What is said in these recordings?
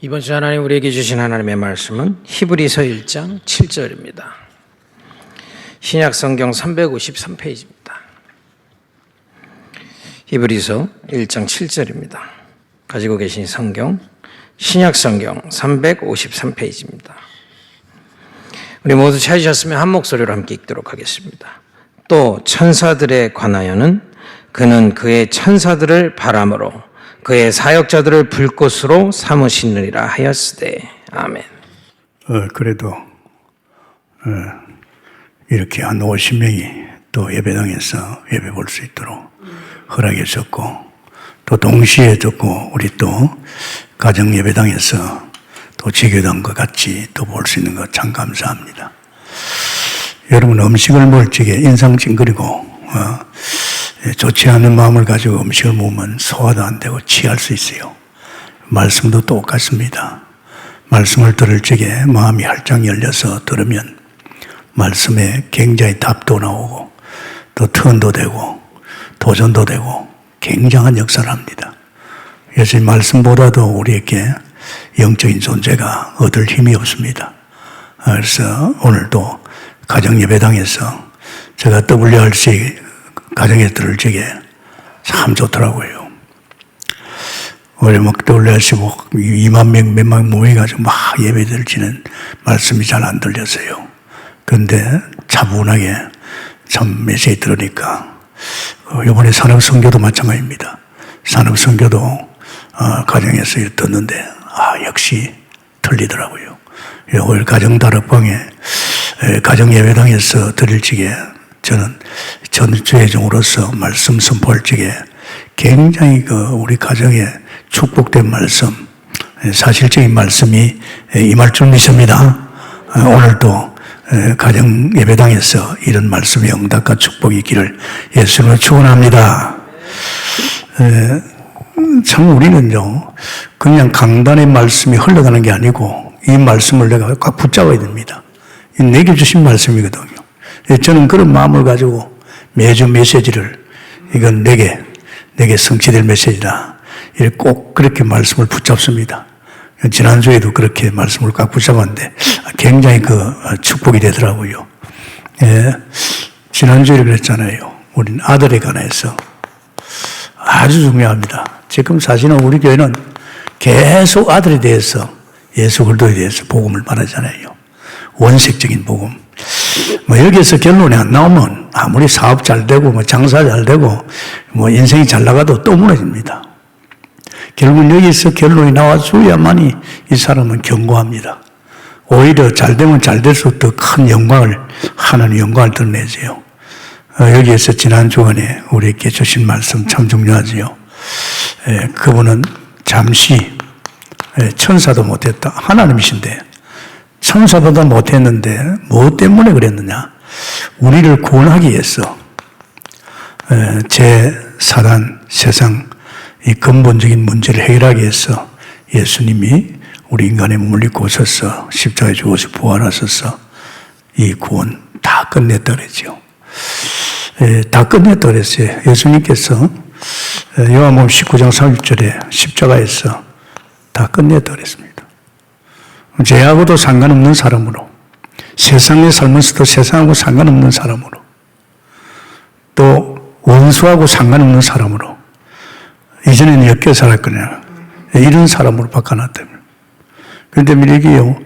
이번 주 하나님 우리에게 주신 하나님의 말씀은 히브리서 1장 7절입니다. 신약 성경 353페이지입니다. 히브리서 1장 7절입니다. 가지고 계신 성경 신약 성경 353페이지입니다. 우리 모두 찾으셨으면 한 목소리로 함께 읽도록 하겠습니다. 또 천사들에 관하여는 그는 그의 천사들을 바람으로 그의 사역자들을 불꽃으로 삼으시느니라 하였으되 아멘. 그래도 이렇게 한 50명이 또 예배당에서 예배 볼 수 있도록 허락해 줬고, 또 동시에 듣고 우리 또 가정 예배당에서 또 제교당과 같이 또 볼 수 있는 것 참 감사합니다. 여러분, 음식을 먹을 적에 인상 찡그리고 좋지 않은 마음을 가지고 음식을 먹으면 소화도 안 되고 취할 수 있어요. 말씀도 똑같습니다. 말씀을 들을 적에 마음이 활짝 열려서 들으면 말씀에 굉장히 답도 나오고 또 투언도 되고 도전도 되고 굉장한 역사를 합니다. 그래서 이 말씀보다도 우리에게 영적인 존재가 얻을 힘이 없습니다. 그래서 오늘도 가정예배당에서 제가 WRC 가정에 들을 적에 참 좋더라고요. 원래 막 WRC 2만 명, 몇만 모여가지고 막 예배 드리는 말씀이 잘 안 들렸어요. 그런데 차분하게 참 메시지 들으니까 이번에 산업선교도 마찬가지입니다. 산업선교도 가정에서 듣는데 역시 틀리더라고요. 오늘 가정다락방에 가정예배당에서 드릴 적에 저는 전주회장으로서 말씀 선포할 적에 굉장히 우리 가정에 축복된 말씀, 사실적인 말씀이 임할 줄 믿습니다. 오늘도 가정 예배당에서 이런 말씀의 응답과 축복이 있기를 예수님으로 축원합니다. 참 우리는요, 그냥 강단의 말씀이 흘러가는 게 아니고 이 말씀을 내가 꽉 붙잡아야 됩니다. 내게 주신 말씀이거든요. 저는 그런 마음을 가지고 매주 메시지를 이건 내게 성취될 메시지다. 꼭 그렇게 말씀을 붙잡습니다. 지난주에도 그렇게 말씀을 꽉 붙잡았는데 굉장히 축복이 되더라고요. 지난주에 그랬잖아요. 우린 아들에 관해서 아주 중요합니다. 지금 사실은 우리 교회는 계속 아들에 대해서 예수 그리스도에 대해서 복음을 말하잖아요. 원색적인 복음. 여기에서 결론이 안 나오면 아무리 사업 잘 되고 장사 잘 되고 인생이 잘 나가도 또 무너집니다. 결국은 여기서 결론이 나와줘야만이 이 사람은 견고합니다. 오히려 잘 되면 잘 될수록 더 큰 영광을, 하나님의 영광을 드러내세요. 여기에서 지난 주간에 우리에게 주신 말씀 참 중요하지요. 그분은 잠시 천사도 못했다. 하나님이신데 천사보다 못했는데 무엇 때문에 그랬느냐? 우리를 구원하기 위해서 사단, 세상 이 근본적인 문제를 해결하기 위해서 예수님이 우리 인간의 몸을 입고 오셔서 십자가에 죽어서 부활하셔서 이 구원 다 끝냈다 그랬죠. 다 끝냈다 그랬어요. 예수님께서 요한복음 19장 30절에 십자가에서 다 끝냈다 그랬습니다. 죄하고도 상관없는 사람으로, 세상에 살면서도 세상하고 상관없는 사람으로, 또 원수하고 상관없는 사람으로, 이전에는 엮여 살았거든요. 이런 사람으로 바꿔놨답니다. 그런데 미리기요,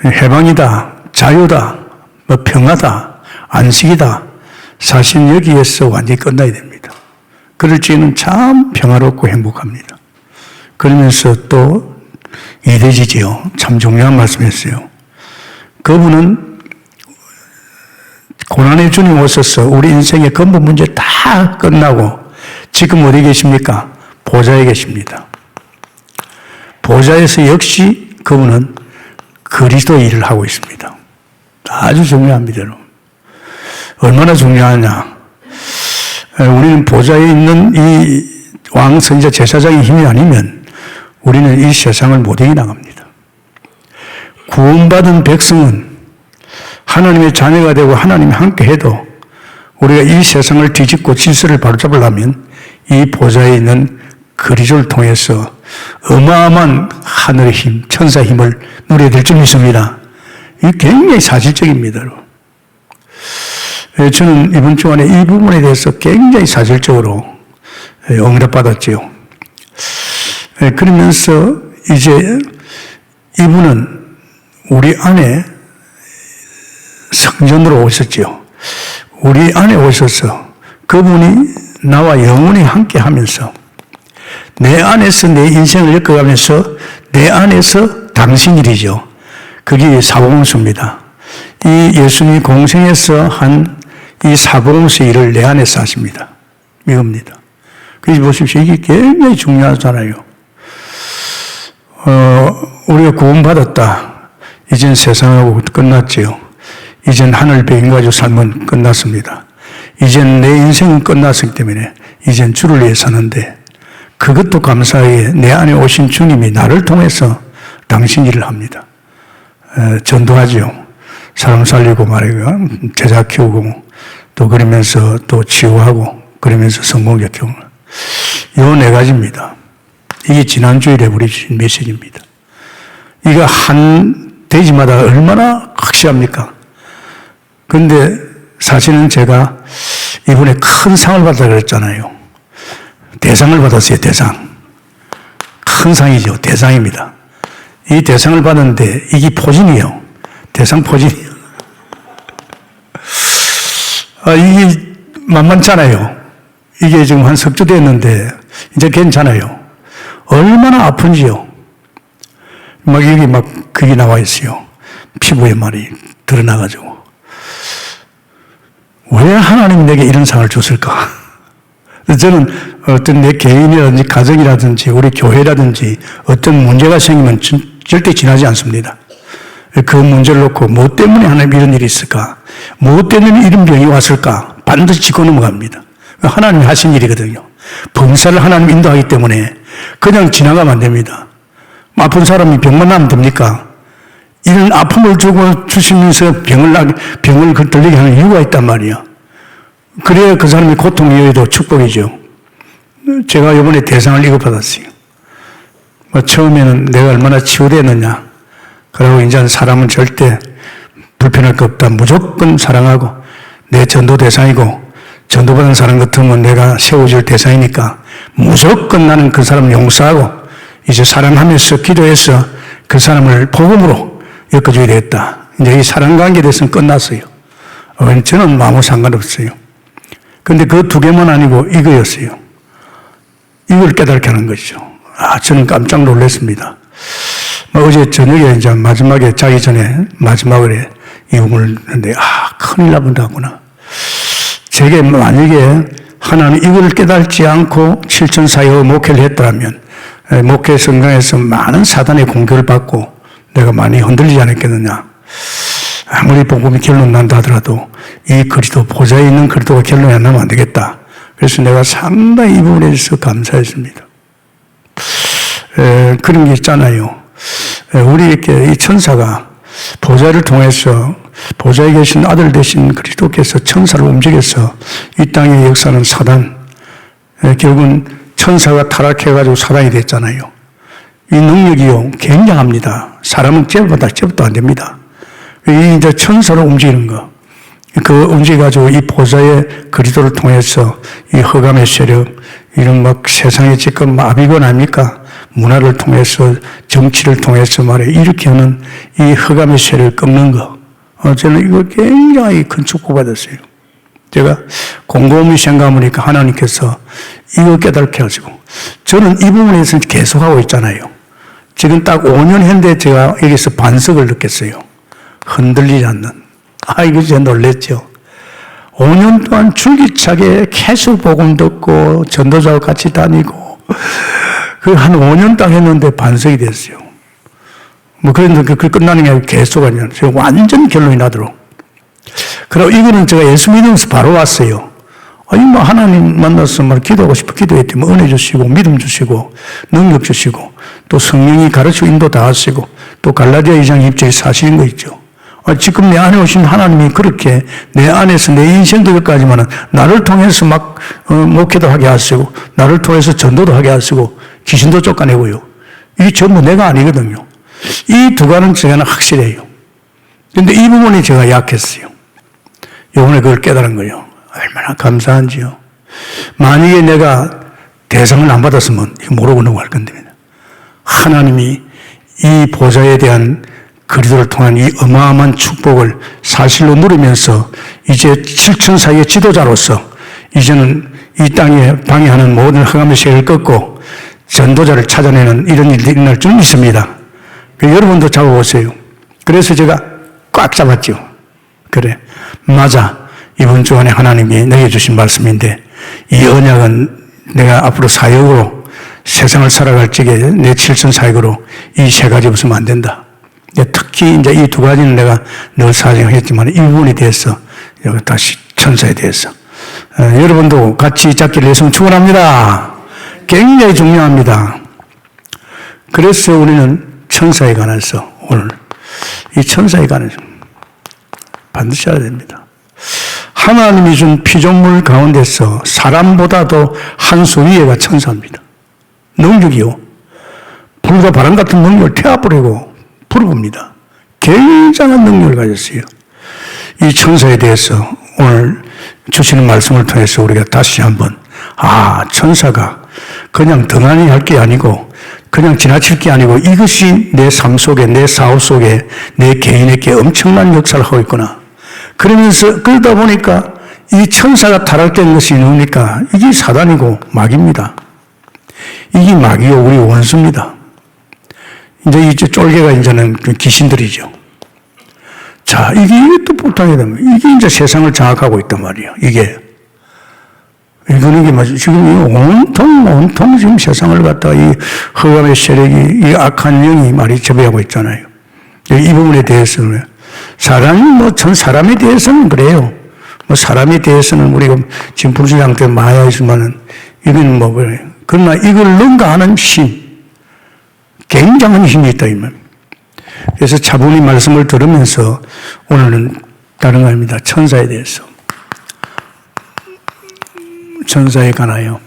해방이다, 자유다, 평화다, 안식이다, 사실 여기에서 완전히 끝나야 됩니다. 그럴 적에는 참 평화롭고 행복합니다. 그러면서 또 이래지지요. 참 중요한 말씀이었어요. 그분은 고난의 주님 오셔서 우리 인생의 근본 문제 다 끝나고 지금 어디 계십니까? 보좌에 계십니다. 보좌에서 역시 그분은 그리스도 일을 하고 있습니다. 아주 중요합니다, 여러분. 얼마나 중요하냐. 우리는 보좌에 있는 이 왕, 선지자, 제사장의 힘이 아니면 우리는 이 세상을 못 이겨나갑니다. 구원받은 백성은 하나님의 자녀가 되고 하나님이 함께 해도 우리가 이 세상을 뒤집고 질서를 바로잡으려면 이 보좌에 있는 그리스도를 통해서 어마어마한 하늘의 힘, 천사의 힘을 누려야 될 줄 믿습니다. 이게 굉장히 사실적입니다. 저는 이번 주간에 이 부분에 대해서 굉장히 사실적으로 응답받았지요. 그러면서 이제 이분은 우리 안에 성전으로 오셨지요. 우리 안에 오셔서 그분이 나와 영원히 함께 하면서 내 안에서 내 인생을 엮어가면서 내 안에서 당신 일이죠. 그게 사복음서입니다. 이 예수님이 공생에서 한 이 사복음서 일을 내 안에서 하십니다. 이겁니다. 그래서 보십시오. 이게 굉장히 중요하잖아요. 우리가 구원받았다. 이젠 세상하고 끝났지요. 이젠 하늘 배경 가지고 삶은 끝났습니다. 이젠 내 인생은 끝났기 때문에 이젠 주를 위해 사는데 그것도 감사하게 내 안에 오신 주님이 나를 통해서 당신 일을 합니다. 전도하지요. 사람 살리고 말이고 제자 키우고 또 그러면서 또 치유하고 그러면서 성공적 경우 요 네 가지입니다. 이게 지난주일에 우리 주신 메시지입니다. 이거 한 대지마다 얼마나 확실합니까? 그런데 사실은 제가 이번에 큰 상을 받았다 그랬잖아요. 대상을 받았어요. 대상. 큰 상이죠. 대상입니다. 이 대상을 받았는데 이게 포진이에요. 대상 포진이에요. 이게 만만찮아요. 이게 지금 한 석 주 됐는데 이제 괜찮아요. 얼마나 아픈지요. 막 여기 막 그게 나와 있어요. 피부에 말이 드러나가지고. 왜 하나님이 내게 이런 상을 줬을까? 저는 어떤 내 개인이라든지 가정이라든지 우리 교회라든지 어떤 문제가 생기면 절대 지나지 않습니다. 그 문제를 놓고 뭐 때문에 하나님 이런 일이 있을까? 뭐 때문에 이런 병이 왔을까? 반드시 짚고 넘어갑니다. 하나님이 하신 일이거든요. 범사를 하나님 인도하기 때문에 그냥 지나가면 안 됩니다. 아픈 사람이 병만 나면 됩니까? 이런 아픔을 주시면서 병을 들리게 하는 이유가 있단 말이야. 그래야 그 사람이 고통이 이어도 축복이죠. 제가 이번에 대상을 이거 받았어요. 처음에는 내가 얼마나 치유되었느냐. 그리고 이제는 사람은 절대 불편할 거 없다. 무조건 사랑하고 내 전도 대상이고 전도받은 사람 같으면 내가 세워줄 대상이니까 무조건 나는 그 사람을 용서하고 이제 사랑하면서 기도해서 그 사람을 복음으로 엮어줘야 되겠다. 이제 이 사랑관계에 대해서는 끝났어요. 저는 아무 상관없어요. 근데 그 두 개만 아니고 이거였어요. 이걸 깨닫게 하는 것이죠. 저는 깜짝 놀랐습니다. 어제 저녁에 이제 마지막에 자기 전에 마지막에 이 꿈을 했는데 큰일 나본다구나. 제게 만약에 하나님 이걸 깨닫지 않고 7,400여 목회를 했더라면 목회 성강에서 많은 사단의 공격을 받고 내가 많이 흔들리지 않았겠느냐. 아무리 복음이 결론 난다 하더라도 이 그리스도 보좌에 있는 그리스도가 결론이 안 나면 안 되겠다. 그래서 내가 상당히 이 부분에 대해서 감사했습니다. 그런 게 있잖아요. 우리에게 이 천사가 보좌를 통해서 보좌에 계신 아들 되신 그리스도께서 천사를 움직여서 이 땅의 역사는 사단, 결국은 천사가 타락해가지고 사단이 됐잖아요. 이 능력이요, 굉장합니다. 사람은 제법도 안 됩니다. 이 이제 천사로 움직이는 거. 그 움직여가지고 이 보좌의 그리스도를 통해서 이 흑암의 세력, 이런 막 세상에 지금 마비건 아닙니까? 문화를 통해서, 정치를 통해서 이렇게 하는 이 흑암의 세력을 꺾는 거. 저는 이거 굉장히 큰 축복받았어요. 제가 곰곰이 생각해보니까 하나님께서 이거 깨닫게 하시고, 저는 이 부분에서 계속하고 있잖아요. 지금 딱 5년 했는데 제가 여기서 반석을 느꼈어요. 흔들리지 않는. 이거 진짜 놀랬죠. 5년 동안 줄기차게 계속 복음 듣고 전도자와 같이 다니고 한 5년 딱 했는데 반석이 됐어요. 그런데 그 끝나는 게 아니고 계속 아니야. 제가 완전 결론이 나도록. 그리고 이거는 제가 예수 믿으면서 바로 왔어요. 하나님 만나서 기도하고 싶어 기도했더니 은혜 주시고 믿음 주시고 능력 주시고 또 성령이 가르치고 인도 다 하시고 또 갈라디아 2장 2절에 사실인 거 있죠. 지금 내 안에 오신 하나님이 그렇게 내 안에서 내 인생도 여기까지만은 나를 통해서 목회도 하게 하시고 나를 통해서 전도도 하게 하시고 귀신도 쫓아내고요. 이게 전부 내가 아니거든요. 이 두 가지는 제가 확실해요. 그런데 이 부분이 제가 약했어요. 이번에 그걸 깨달은 거예요. 얼마나 감사한지요. 만약에 내가 대상을 안 받았으면 이거 모르고 넘어갈 건데 하나님이 이 보좌에 대한 그리스도를 통한 이 어마어마한 축복을 사실로 누리면서 이제 칠천사의 지도자로서 이제는 이 땅에 방해하는 모든 흑암의 세력을 꺾고 전도자를 찾아내는 이런 일이 일어날 줄 믿습니다. 여러분도 잡아보세요. 그래서 제가 꽉 잡았죠. 그래, 맞아. 이번 주 안에 하나님이 내게 주신 말씀인데 이 언약은 내가 앞으로 사역으로 세상을 살아갈 적에 내 칠천 사역으로 이 세 가지 없으면 안 된다. 특히 이제 이 두 가지는 내가 늘 사정했지만 이 부분에 대해서 여기 다시 천사에 대해서 여러분도 같이 잡기를 했으면 축원합니다. 굉장히 중요합니다. 그래서 우리는 천사에 관해서 오늘 이 천사에 관해서 반드시 알아야 됩니다. 하나님이 준 피조물 가운데서 사람보다도 한 수 위에가 천사입니다. 능력이요. 불과 바람 같은 능력을 태워버리고 풀어봅니다. 굉장한 능력을 가졌어요. 이 천사에 대해서 오늘 주시는 말씀을 통해서 우리가 다시 한번 천사가 그냥 등한히 할 게 아니고 그냥 지나칠 게 아니고 이것이 내 삶 속에 내 사업 속에 내 개인에게 엄청난 역사를 하고 있구나. 그러면서 그러다 보니까 이 천사가 타락된 것이 누굽니까? 이게 사단이고 마귀입니다. 이게 마귀요 우리 원수입니다. 이제 쫄개가 이제는 귀신들이죠. 자, 이게 또 불타게 되면 이게 이제 세상을 장악하고 있단 말이에요. 이게 맞죠. 지금 온통 지금 세상을 갖다가 이 흑암의 세력이 이 악한 영이 많이 지배하고 있잖아요. 이 부분에 대해서는 사람에 대해서는 그래요. 사람에 대해서는 우리가 지금 불신앙 때문에 많이 있지만은 이건 그러나 이걸 능가하는 힘, 굉장한 힘이 있다 이 말. 그래서 차분히 말씀을 들으면서 오늘은 다른 거 아닙니다. 천사에 대해서. 천사에 관하여.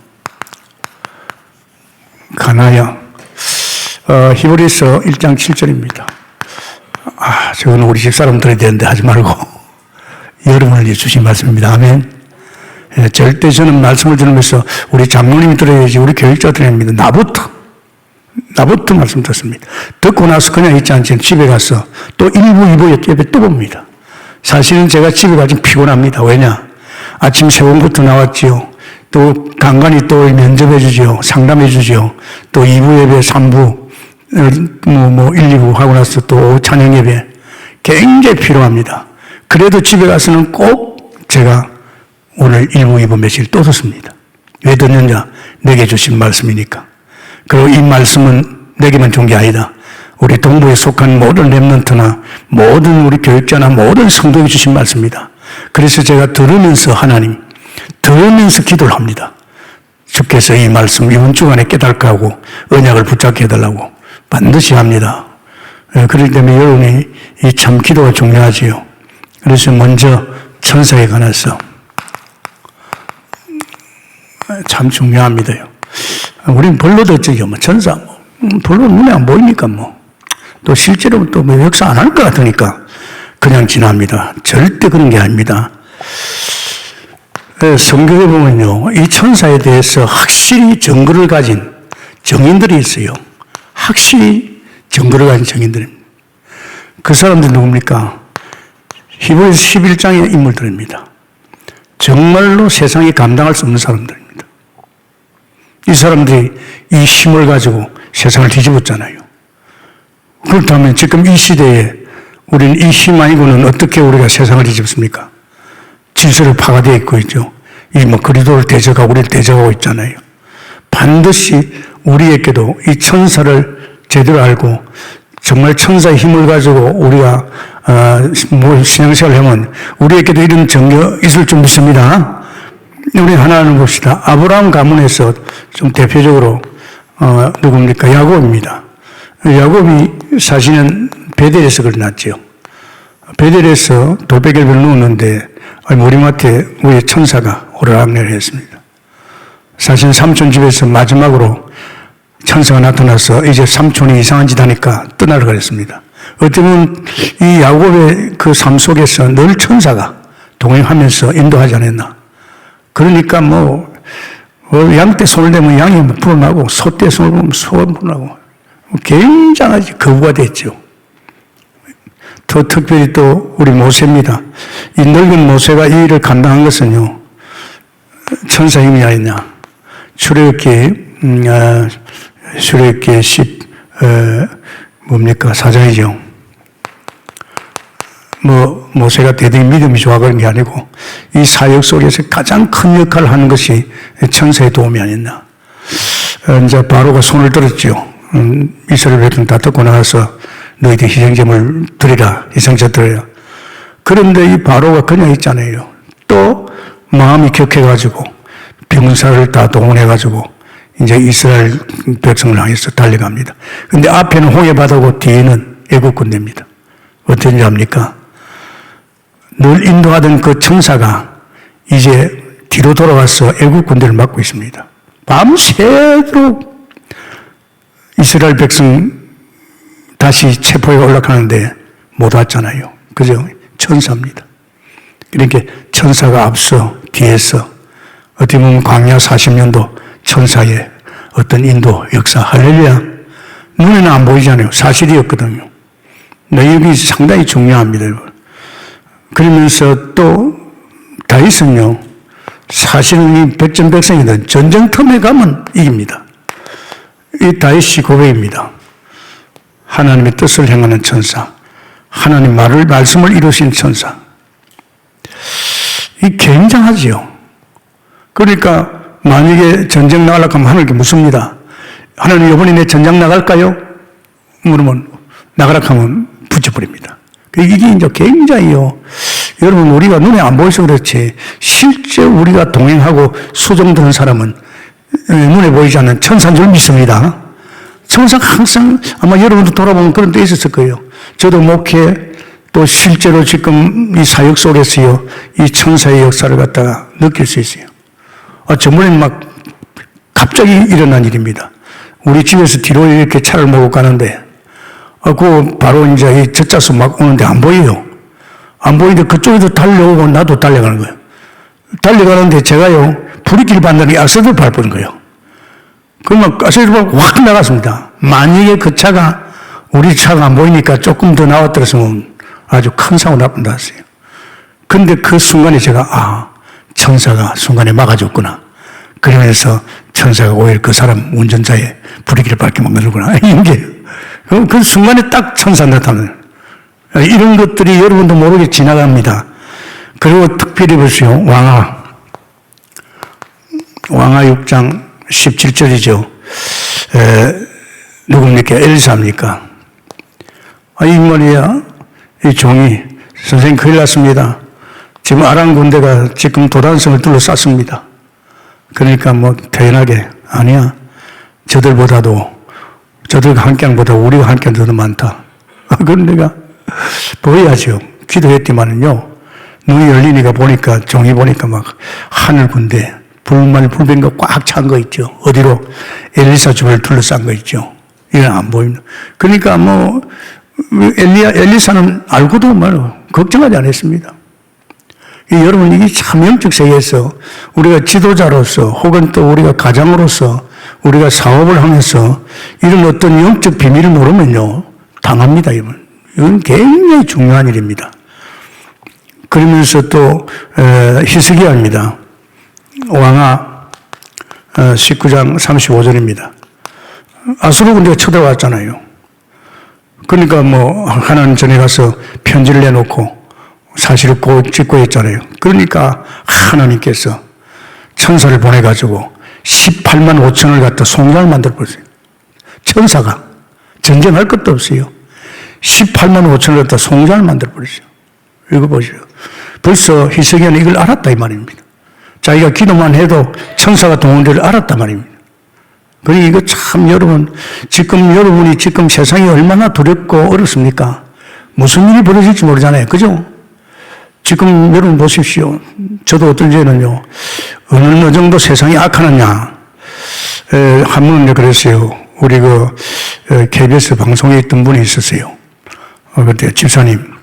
히브리서 1장 7절입니다. 저건 우리 집 사람 들어야 되는데 하지 말고 여러분을 주신 말씀입니다. 아멘. 절대 저는 말씀을 들으면서 우리 장로님이 들어야지 우리 교육자 들어야 합니다. 나부터 말씀 듣습니다. 듣고 나서 그냥 있지 않지 집에 가서 또 1부, 2부 예배 또 봅니다. 사실은 제가 집에 가면 피곤합니다. 왜냐? 아침 세공부터 나왔지요. 또 간간히 또 면접해 주죠. 상담해 주죠. 또 2부 예배, 3부, 1, 2부 하고 나서 또 찬양 예배. 굉장히 필요합니다. 그래도 집에 가서는 꼭 제가 오늘 1부, 2부 며칠 또 듣습니다. 왜 듣느냐? 내게 주신 말씀이니까. 그리고 이 말씀은 내게만 준 게 아니다. 우리 동부에 속한 모든 렘넌트나 모든 우리 교육자나 모든 성도에게 주신 말씀입니다. 그래서 제가 들으면서 기도를 합니다. 주께서 이 말씀 이번 주간에 깨닫게 하고 언약을 붙잡게 해달라고 반드시 합니다. 그렇기 때문에 여러분이 이 참 기도가 중요하지요. 그래서 먼저 천사에 관해서 참 중요합니다요. 우리는 별로 듣지요. 천사 별로 눈에 안 보이니까 또 실제로 또 역사 안 할 것 같으니까 그냥 지납니다. 절대 그런 게 아닙니다. 성경에 보면요, 이 천사에 대해서 확실히 증거를 가진 정인들이 있어요. 확실히 증거를 가진 정인들입니다. 그 사람들이 누굽니까? 히브리서 11장의 인물들입니다. 정말로 세상이 감당할 수 없는 사람들입니다. 이 사람들이 이 힘을 가지고 세상을 뒤집었잖아요. 그렇다면 지금 이 시대에 우리는 이 힘 아니고는 어떻게 우리가 세상을 뒤집습니까? 질서를 파괴되어 있고 있죠. 그리스도를 대적하고 우리를 대적하고 있잖아요. 반드시 우리에게도 이 천사를 제대로 알고 정말 천사의 힘을 가지고 우리가 신앙생활을 하면 우리에게도 이런 정력 있을 줄 믿습니다. 우리 하나를 봅시다. 아브라함 가문에서 좀 대표적으로 누굽니까? 야곱입니다. 야곱이 사실은 베델에서 그려놨죠. 베델에서 돌베개를 누웠는데 머리맡에 우리 천사가 오르락내리락 했습니다. 사실 삼촌 집에서 마지막으로 천사가 나타나서 이제 삼촌이 이상한 짓 하니까 떠나라 그랬습니다. 어쩌면 이 야곱의 그 삶 속에서 늘 천사가 동행하면서 인도하지 않았나. 그러니까 양 떼 손을 대면 양이 불어나고 소 떼 손을 보면 소가 불어나고 굉장하지 거부가 됐죠. 더 특별히 또 우리 모세입니다. 이 늙은 모세가 이 일을 감당한 것은요, 천사 힘이 아니냐. 출애굽기 4장이죠. 모세가 대단히 믿음이 좋아 그런 게 아니고 이 사역 속에서 가장 큰 역할을 하는 것이 천사의 도움이 아니었나. 이제 바로가 손을 들었죠. 이스라엘 백성 다 듣고 나서 너희들 희생제물 드리라, 희생제 드려라. 그런데 이 바로가 그냥 있잖아요. 또 마음이 격해가지고 병사를 다 동원해가지고 이제 이스라엘 백성을 향해서 달려갑니다. 근데 앞에는 홍해 바다고 뒤에는 애국 군대입니다. 어떤지 압니까? 늘 인도하던 그 천사가 이제 뒤로 돌아와서 애국 군대를 맡고 있습니다. 밤새도록 이스라엘 백성 다시 체포해 올라가는데 못 왔잖아요. 그죠? 천사입니다. 그러니까 천사가 앞서 뒤에서 어떻게 보면 광야 40년도 천사의 어떤 인도 역사, 할렐루야. 눈에는 안 보이잖아요. 사실이었거든요. 여기 상당히 중요합니다. 그러면서 또 다윗은요, 사실은 이 백전백승이든 전쟁터에 가면 이깁니다. 이 다윗이 고백입니다. 하나님의 뜻을 행하는 천사, 하나님 말씀을 이루신 천사. 이 굉장하지요. 그러니까 만약에 전쟁 나가려고 하면 하늘께 묻습니다. 하나님 이번에 내 전쟁 나갈까요? 물으면 나가라고 하면 붙여버립니다. 이게 이제 굉장히요. 여러분, 우리가 눈에 안 보여서 그렇지, 실제 우리가 동행하고 수종드는 사람은 눈에 보이지 않는 천사인 줄 믿습니다. 천사가 항상 아마 여러분도 돌아보면 그런 데 있었을 거예요. 저도 목회 또 실제로 지금 이 사역 속에서요, 이 천사의 역사를 갖다가 느낄 수 있어요. 저번엔 막 갑자기 일어난 일입니다. 우리 집에서 뒤로 이렇게 차를 몰고 가는데, 그 바로 이제 이 젖자수 막 오는데 안 보여요. 안 보이는데 그쪽에도 달려오고 나도 달려가는 거예요. 달려가는데 제가요, 브레이크를 밟는데 악셀을 밟은 거예요. 그러면 악셀을 밟고 확 나갔습니다. 만약에 그 차가, 우리 차가 안 보이니까 조금 더 나왔더랬으면 아주 큰 사고 날 뻔했어요. 근데 그 순간에 제가, 천사가 순간에 막아줬구나. 그러면서 천사가 오히려 그 사람 운전자의 브레이크를 밟게 만들구나. 이게, 그 순간에 딱 천사 나타나요. 이런 것들이 여러분도 모르게 지나갑니다. 그리고 특별히 보세요. 왕하 6장 17절이죠. 누굽니까? 엘리사입니까? 이 말이야. 이 종이, 선생님 큰일 났습니다. 지금 아람 군대가 지금 도단성을 둘러쌌습니다. 그러니까 태연하게, 아니야. 저들과 한 쌍보다 우리가 한 쌍 더 많다. 그건 내가 보여야죠. 기도했더만은요, 눈이 열리니까 보니까, 종이 보니까 막 하늘 군대, 불변거 꽉 찬 거 있죠. 어디로? 엘리사 주변을 둘러싼 거 있죠. 이건 안 보입니다. 그러니까 엘리사는 알고도 걱정하지 않았습니다. 여러분, 이게 참 영적 세계에서 우리가 지도자로서 혹은 또 우리가 가장으로서 우리가 사업을 하면서 이런 어떤 영적 비밀을 모르면요, 당합니다. 이건 굉장히 중요한 일입니다. 그러면서 또 히스기야입니다. 왕하 19장 35절입니다. 아수르 군대가 쳐들어왔잖아요. 그러니까 하나님 전에 가서 편지를 내놓고 사실을 꼭 짓고 했잖아요. 그러니까 하나님께서 천사를 보내가지고 18만 5천을 갖다 송장을 만들어버렸어요. 천사가 전쟁할 것도 없어요. 18만 5천을 갖다 송장을 만들어버렸어요. 이거 보세요. 벌써 히스기야는 이걸 알았다 이 말입니다. 자기가 기도만 해도 천사가 동원될 알았단 말입니다. 그러니 이거 참 여러분이 지금 세상이 얼마나 두렵고 어렵습니까? 무슨 일이 벌어질지 모르잖아요. 그죠? 지금 여러분 보십시오. 저도 어떤 때는요, 어느 정도 세상이 악하느냐. 한 분은 그랬어요. 우리 KBS 방송에 있던 분이 있었어요. 그때 집사님,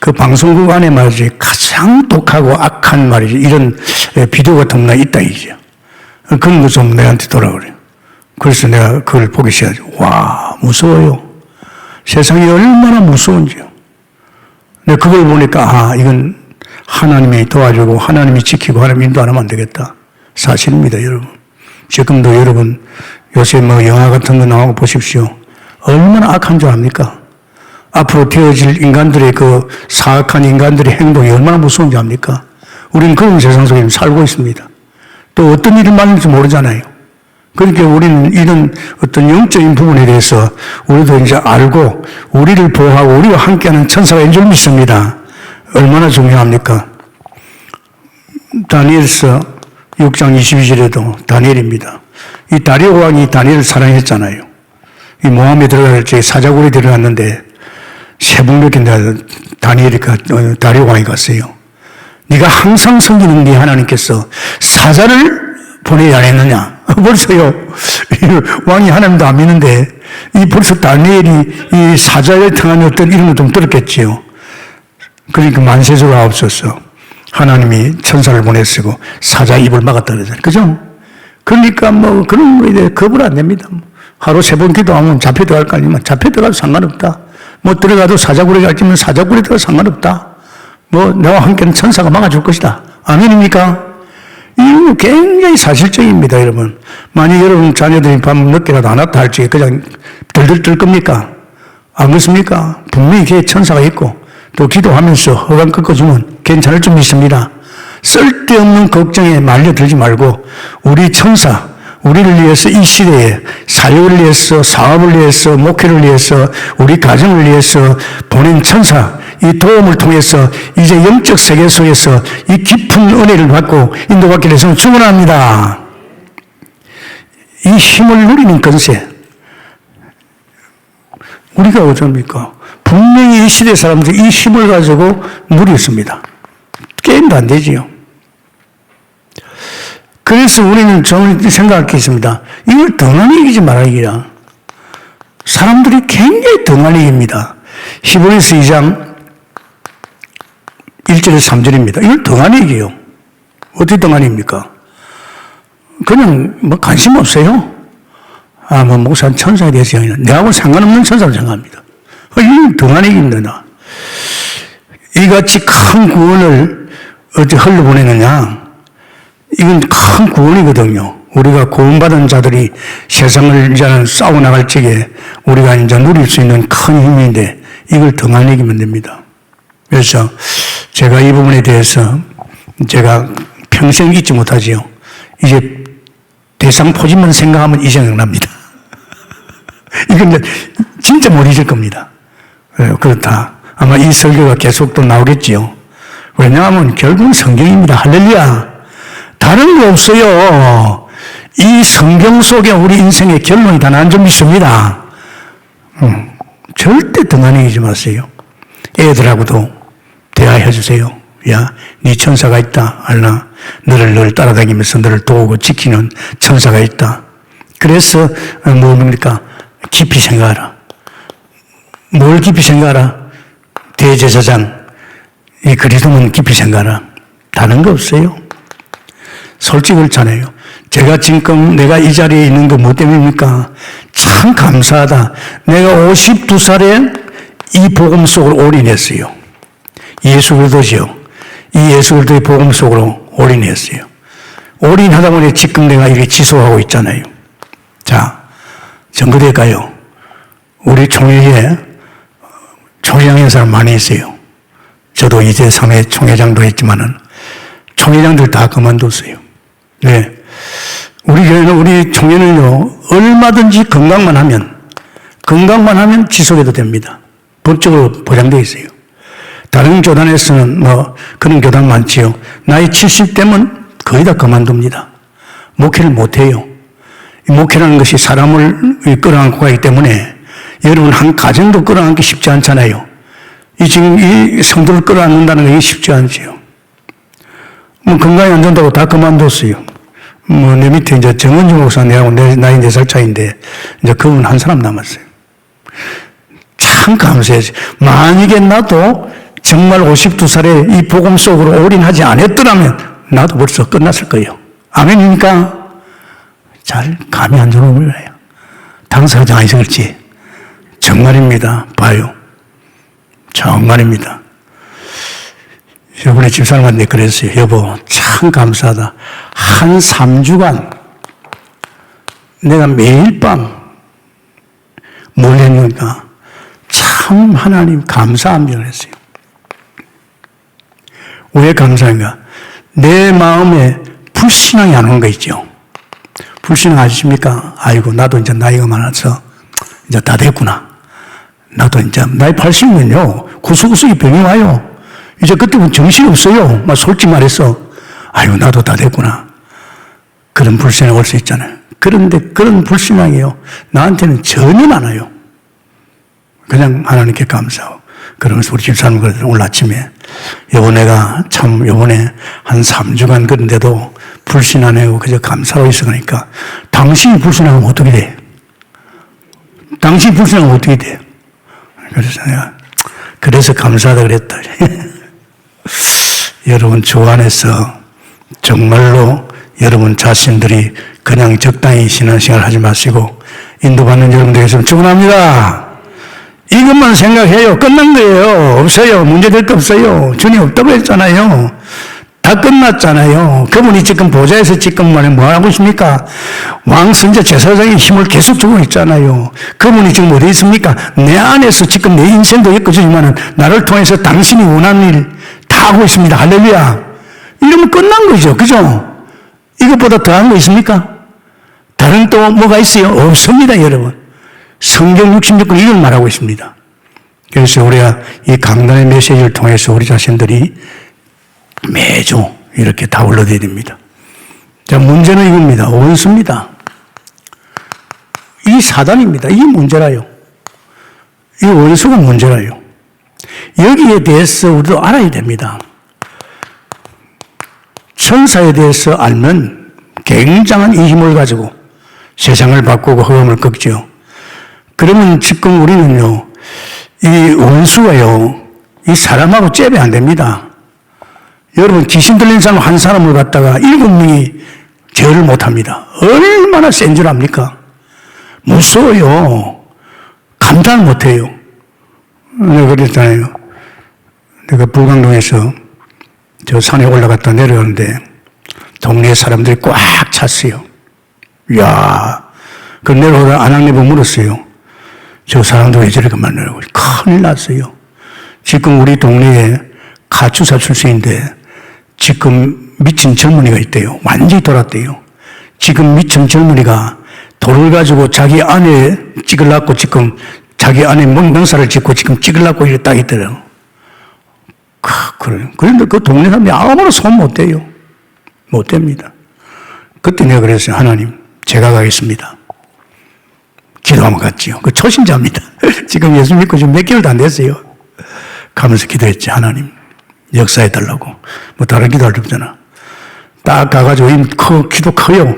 그 방송국 안에 말이지 가장 독하고 악한 말이지 이런 비디오 같은 거 있다 이죠. 그런 거 좀 내한테 돌아 그래요. 그래서 내가 그걸 보기 시작하죠. 와, 무서워요. 세상이 얼마나 무서운지요. 근데 그걸 보니까 이건 하나님이 도와주고 하나님이 지키고 하나님 인도하면 안 되겠다. 사실입니다, 여러분. 지금도 여러분 요새 영화 같은 거 나오고 보십시오. 얼마나 악한 줄 압니까? 앞으로 되어질 인간들의 사악한 인간들의 행동이 얼마나 무서운지 압니까? 우리는 그런 세상 속에 살고 있습니다. 또 어떤 일이 많은지 모르잖아요. 그러니까 우리는 이런 어떤 영적인 부분에 대해서 우리도 이제 알고 우리를 보호하고 우리와 함께하는 천사가 있는 줄 믿습니다. 얼마나 중요합니까? 다니엘서 6장 22절에도 다니엘입니다. 이 다리오 왕이 다니엘을 사랑했잖아요. 이 모함에 들어갈 때 사자굴에 들어갔는데 새벽녘에 다리오 왕이 갔어요. 네가 항상 섬기는 네 하나님께서 사자를 보내지 않았느냐? 벌써요. 왕이 하나님도 안 믿는데 벌써 다니엘이 이 사자에 통한 어떤 이런 거 좀 들었겠지요. 그러니까 만세조가 없었어. 하나님이 천사를 보냈고 사자 입을 막았다 그러잖아요. 그죠? 그러니까 그런 거에 대해 겁을 안 냅니다. 하루 3번 기도하면 잡혀 들어갈 거 아니면 잡혀 들어가도 상관없다. 들어가도 사자굴에 갈지면 사자굴에 들어가도 상관없다. 내와 함께는 천사가 막아줄 것이다. 아멘입니까? 이거 굉장히 사실적입니다, 여러분. 만약 여러분 자녀들이 밤 늦게라도 안 왔다 할지 그냥 들들 뜰 겁니까? 안 그렇습니까? 분명히 걔 천사가 있고 또 기도하면서 허감 꺾어주면 괜찮을 줄 믿습니다. 쓸데없는 걱정에 말려들지 말고 우리 천사, 우리를 위해서 이 시대에 사역을 위해서 사업을 위해서 목회를 위해서 우리 가정을 위해서 보낸 천사, 이 도움을 통해서 이제 영적 세계 속에서 이 깊은 은혜를 받고 인도받기 위해서 축원합니다. 이 힘을 누리는 건세 우리가 어쩝니까? 분명히 이 시대 사람들이 이 힘을 가지고 누렸습니다. 게임도 안 되지요. 그래서 우리는 저는 생각할 게 있습니다. 이걸 등한히 이기지 말아야겠다. 사람들이 굉장히 등한히 이깁니다. 히브리서 2장 1절에서 3절입니다. 이걸 등한히 이겨요. 어떻게 등한히 입니까? 그냥 관심 없어요. 목사는 천사에 대해서 얘기하는 내하고 상관없는 천사로 생각합니다. 이건 등한히 이깁니다. 이같이 큰 구원을 어떻게 흘러보내느냐? 이건 큰 구원이거든요. 우리가 구원받은 자들이 세상을 이제는 싸워나갈 적에 우리가 이제 누릴 수 있는 큰 힘인데 이걸 등한히 이기면 됩니다. 그래서 제가 이 부분에 대해서 제가 평생 잊지 못하지요. 이제 대상 포진만 생각하면 이 생각납니다. 이건 진짜 못 잊을 겁니다. 그렇다. 아마 이 설교가 계속 또 나오겠지요. 왜냐하면 결국은 성경입니다. 할렐루야. 다른 게 없어요. 이 성경 속에 우리 인생의 결론이 다 난 줄 믿습니다. 절대 등한히 이기지 마세요. 애들하고도 대화해 주세요. 야, 네 천사가 있다. 알나? 너를 늘 따라다니면서 너를 도우고 지키는 천사가 있다. 그래서 뭡니까? 깊이 생각하라. 뭘 깊이 생각하라? 대제사장 이 그리스도는 깊이 생각하라. 다른 거 없어요. 솔직히 그렇잖아요. 제가 지금 내가 이 자리에 있는 거 뭐 때문입니까? 참 감사하다. 내가 52살에 이 복음 속으로 올인했어요. 예수 그리스도죠. 이 예수 그리스도의 복음 속으로 올인했어요. 올인하다 보니 지금 내가 이렇게 지속하고 있잖아요. 자, 정거될까요? 우리 총회에 총회장인 사람 많이 있어요. 저도 이제 3회 총회장도 했지만은 총회장들 다 그만뒀어요. 네. 우리 총회는요, 얼마든지 건강만 하면 지속해도 됩니다. 법적으로 보장되어 있어요. 다른 교단에서는 그런 교단 많지요. 나이 70대면 거의 다 그만둡니다. 목회를 못해요. 목회라는 것이 사람을 끌어안고 가기 때문에 여러분 한 가정도 끌어안기 쉽지 않잖아요. 지금 이 성도를 끌어안는다는 게 쉽지 않지요. 건강이 안 된다고 다 그만뒀어요. 내 밑에 이제 정은주 목사 내하고 나이 4살 차이인데, 이제 그분 한 사람 남았어요. 참 감사해요. 만약에 나도 정말 52살에 이 복음 속으로 올인하지 않았더라면 나도 벌써 끝났을 거예요. 아멘입니까? 잘 감이 안 좋은 거예요. 당사자가 아니서 그렇지. 정말입니다. 봐요. 정말입니다. 이번에 집사람한테 그랬어요. 여보, 참 감사하다. 한 3주간 내가 매일 밤 뭘 했는가. 참 하나님 감사합니다. 그랬어요. 왜 감사한가? 내 마음에 불신앙이 안 온 거 있죠. 불신앙 아십니까? 아이고, 나도 이제 나이가 많아서 이제 다 됐구나. 나도 이제 나이 80이면요. 구석구석이 병이 와요. 이제 그때는 정신이 없어요. 막 솔직히 말해서. 아이고, 나도 다 됐구나. 그런 불신앙이 올 수 있잖아요. 그런데 그런 불신앙이요. 나한테는 전혀 안 와요. 그냥 하나님께 감사하고. 그러면서 우리 집사람 오늘 아침에 여보 내가 참 요번에 한 3주간 그런데도 불신 안 하고 그저 감사하고 있어. 그러니까 당신이 불신하면 어떻게 돼? 당신이 불신하면 어떻게 돼? 그래서 내가 그래서 감사하다 그랬다. 여러분 주 안에서 정말로 여러분 자신들이 그냥 적당히 신앙생활 하지 마시고 인도받는 여러분 되겠으면 축원합니다. 이것만 생각해요. 끝난 거예요. 없어요. 문제될 거 없어요. 주님 없다고 했잖아요. 다 끝났잖아요. 그분이 지금 보좌에서 지금 뭐 하고 있습니까? 왕, 선자, 제사장의 힘을 계속 주고 있잖아요. 그분이 지금 어디 있습니까? 내 안에서 지금 내 인생도 엮어주지만 나를 통해서 당신이 원하는 일 다 하고 있습니다. 할렐루야. 이러면 끝난 거죠. 그죠? 이것보다 더한 거 있습니까? 다른 또 뭐가 있어요? 없습니다, 여러분. 성경 66권 이걸 말하고 있습니다. 그래서 우리가 이 강단의 메시지를 통해서 우리 자신들이 매주 이렇게 다 올려드려야 됩니다. 자, 문제는 이겁니다. 원수입니다. 이 사단입니다. 이 문제라요. 이 원수가 문제라요. 여기에 대해서 우리도 알아야 됩니다. 천사에 대해서 알면 굉장한 이 힘을 가지고 세상을 바꾸고 흑암을 꺾죠. 그러면 지금 우리는요, 이 원수가요, 이 사람하고 잽이 안 됩니다. 여러분, 귀신 들린 사람 한 사람을 갖다가 7명이 제어를 못 합니다. 얼마나 센 줄 압니까? 무서워요. 감당 못 해요. 내가 그랬잖아요. 내가 불광동에서 저 산에 올라갔다 내려가는데 동네 사람들이 꽉 찼어요. 이야, 그 내려오다 안학내보 물었어요. 저 사람도 왜 저렇게 만나라고. 큰일 났어요. 지금 우리 동네에 가추사 출신인데 지금 미친 젊은이가 있대요. 완전히 돌았대요. 지금 미친 젊은이가 돌을 가지고 자기 아내 찍으려고 지금 자기 아내 명사를 짓고 지금 찍으려고 이렇게 딱 있더라고요. 그래요. 그런데 그 동네 사람이 아무나 손 못 대요. 못 됩니다. 그때 내가 그랬어요. 하나님, 제가 가겠습니다. 기도하면 갔지요. 그 초신자입니다. 지금 예수 믿고 지금 몇 개월도 안 됐어요. 가면서 기도했지. 하나님, 역사해달라고. 뭐 다른 기도 할 게 없잖아. 딱 가가지고 키도 커요.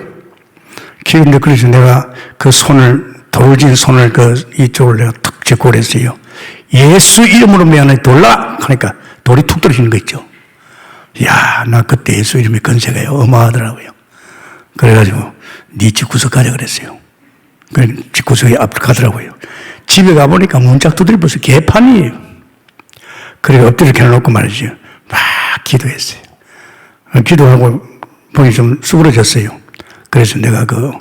키는데 그래서 내가 그 손을, 돌진 손을 이쪽을 내가 툭 짚고 그랬어요. 예수 이름으로 미안해 돌라! 하니까 돌이 툭 떨어지는 거 있죠. 이야, 나 그때 예수 이름의 건세가 어마하더라고요. 그래가지고, 네 집구석 가자 그랬어요. 그 집구석에 앞으로 가더라고요. 집에 가보니까 문짝 두드려 벌써 개판이에요. 그래 엎드려 켜놓고 말이죠. 막 기도했어요. 기도하고 보니 좀 수그러졌어요. 그래서 내가 그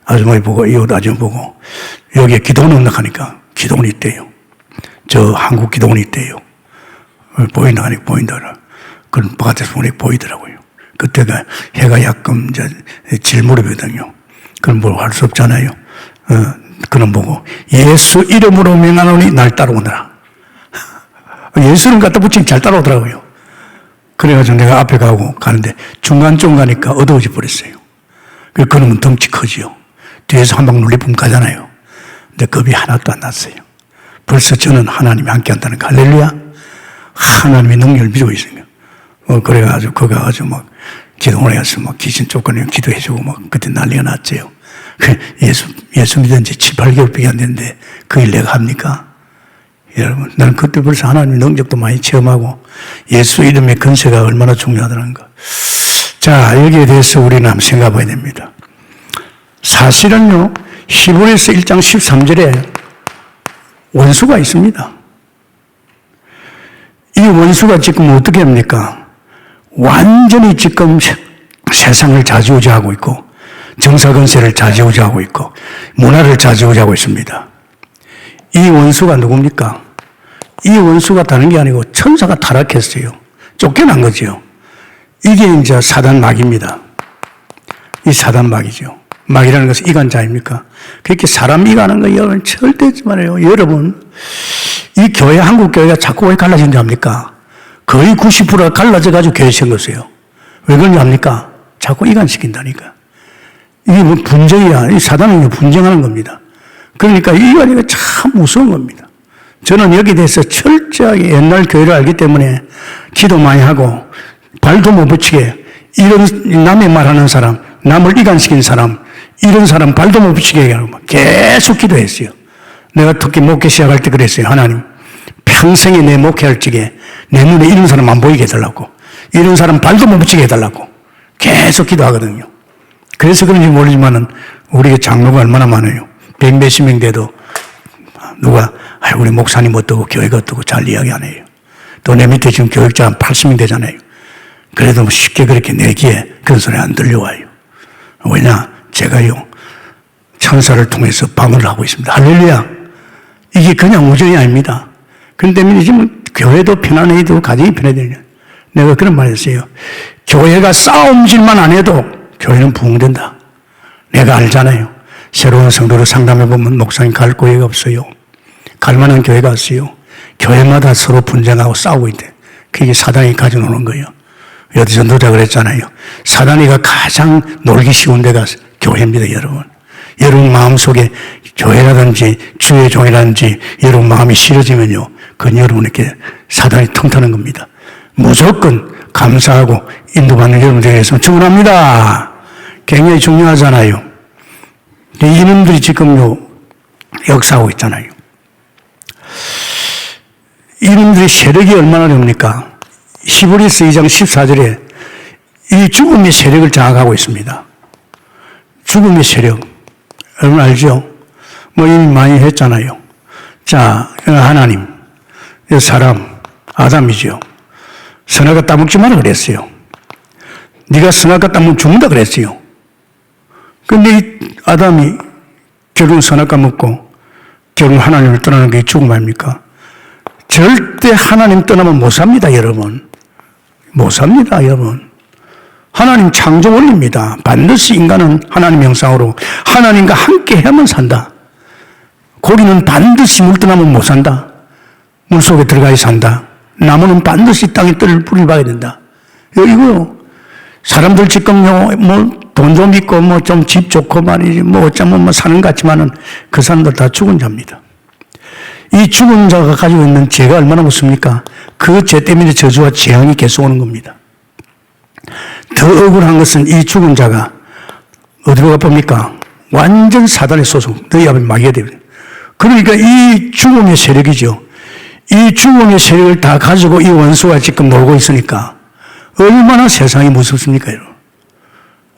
아주머니 보고, 이웃 아주머니 보고, 여기에 기도원 온다 하니까 기도원이 있대요. 저 한국 기도원이 있대요. 보인다 하니까 보인다. 그럼 바깥에서 보니 보이더라고요. 그때가 해가 약간 이제 질무렵이거든요. 그럼 뭘 할 수 없잖아요. 그럼 보고 예수 이름으로 명하노니 날 따라오더라. 예수를 갖다 붙이면 잘 따라오더라고요. 그래가지고 내가 앞에 가는데 중간쯤 가니까 어두워져 버렸어요. 그놈은 덩치 크지요. 뒤에서 한 방 눌리면 가잖아요. 근데 겁이 하나도 안 났어요. 벌써 저는 하나님이 함께 한다는 거. 할렐루야. 하나님의 능력을 믿고 있어요. 그래가지고 거기 가가지고 막 기도원에 가서 뭐 귀신 쫓겨내고 기도해주고 뭐 그때 난리가 났지요. 예수 믿은 지 7, 8개월밖에 안 됐는데 그 일 내가 합니까? 여러분, 나는 그때 벌써 하나님의 능력도 많이 체험하고 예수 이름의 근세가 얼마나 중요하다는 거. 자, 여기에 대해서 우리는 한번 생각해 봐야 됩니다. 사실은요, 히브리서 1장 13절에 원수가 있습니다. 이 원수가 지금 어떻게 합니까? 완전히 지금 세상을 좌지우지하고 있고 정사건세를 좌지우지하고 있고 문화를 좌지우지하고 있습니다. 이 원수가 누굽니까? 이 원수가 다른 게 아니고 천사가 타락했어요. 쫓겨난 거죠. 이게 이제 사단 마귀입니다. 이 사단 마귀죠. 마귀라는 것은 이간자입니까? 그렇게 사람 이간하는 거 여러분 절대 하지 말아요. 여러분, 이 교회, 한국 교회가 자꾸 왜 갈라진 줄 압니까? 거의 90%가 갈라져가지고 교회 생겼어요. 왜 그런지 압니까? 자꾸 이간시킨다니까. 이게 뭐 분쟁이야. 이 사단은 분쟁하는 겁니다. 그러니까 이간이가 참 무서운 겁니다. 저는 여기에 대해서 철저하게 옛날 교회를 알기 때문에 기도 많이 하고 발도 못 붙이게 이런 남의 말하는 사람, 남을 이간시킨 사람, 이런 사람 발도 못 붙이게 하고 계속 기도했어요. 내가 특히 목회 시작할 때 그랬어요. 하나님, 평생에 내 목회할 적에 내 눈에 이런 사람 안 보이게 해달라고, 이런 사람 발도 못 붙이게 해달라고 계속 기도하거든요. 그래서 그런지 모르지만은 우리가 장로가 얼마나 많아요. 100몇십 명 돼도 누가 우리 목사님 어떠고 교회가 어떠고 잘 이야기 안 해요. 또 내 밑에 지금 교육자 한 80명 되잖아요. 그래도 쉽게 그렇게 내 귀에 그런 소리 안 들려와요. 왜냐? 제가요 천사를 통해서 방어를 하고 있습니다. 할렐루야. 이게 그냥 우정이 아닙니다. 그런데 지금 교회도 편안해야 되고 가정이 편해야 되냐. 내가 그런 말 했어요. 교회가 싸움질만 안 해도 교회는 부흥된다. 내가 알잖아요. 새로운 성도를 상담해보면 목사님 갈 교회가 없어요. 갈 만한 교회가 없어요. 교회마다 서로 분쟁하고 싸우고 있대. 그게 사단이 가져오는 거예요. 어디 전도자 그랬잖아요. 사단이가 가장 놀기 쉬운 데가 교회입니다, 여러분. 여러분 마음속에 교회라든지 주의 종이라든지 여러분 마음이 싫어지면요. 그건 여러분에게 사단이 틈타는 겁니다. 무조건 감사하고 인도받는 여러분들에게 있으면 충분합니다. 굉장히 중요하잖아요. 이놈들이 지금요, 역사하고 있잖아요. 이놈들의 세력이 얼마나 됩니까? 히브리서 2장 14절에 이 죽음의 세력을 장악하고 있습니다. 죽음의 세력. 여러분 알죠? 뭐 이미 많이 했잖아요. 자, 하나님, 사람, 아담이죠. 선악과 따먹지 마라 그랬어요. 네가 선악과 따먹으면 죽는다 그랬어요. 근데 이 아담이 결국 선악과 먹고 결국 하나님을 떠나는 게 죽음 아닙니까? 절대 하나님 떠나면 못 삽니다, 여러분. 못 삽니다, 여러분. 하나님 창조 원리입니다. 반드시 인간은 하나님 형상으로 하나님과 함께 해야만 산다. 고기는 반드시 물 떠나면 못 산다. 물 속에 들어가야 산다. 나무는 반드시 땅에 뿌리를 박아야 된다. 이거 사람들 지금요, 뭐 돈 좀 있고 뭐 좀 집 좋고 말이지 뭐 어쩌면 뭐 사는 것 같지만은 그 사람들 다 죽은 자입니다. 이 죽은 자가 가지고 있는 죄가 얼마나 무섭습니까? 그 죄 때문에 저주와 재앙이 계속 오는 겁니다. 더 억울한 것은 이 죽은 자가 어디로 가봅니까? 완전 사단의 소속, 너희 앞에 마귀가 됩니다. 그러니까 이 죽음의 세력이죠. 이 죽음의 세력을 다 가지고 이 원수가 지금 놀고 있으니까 얼마나 세상이 무섭습니까, 여러분?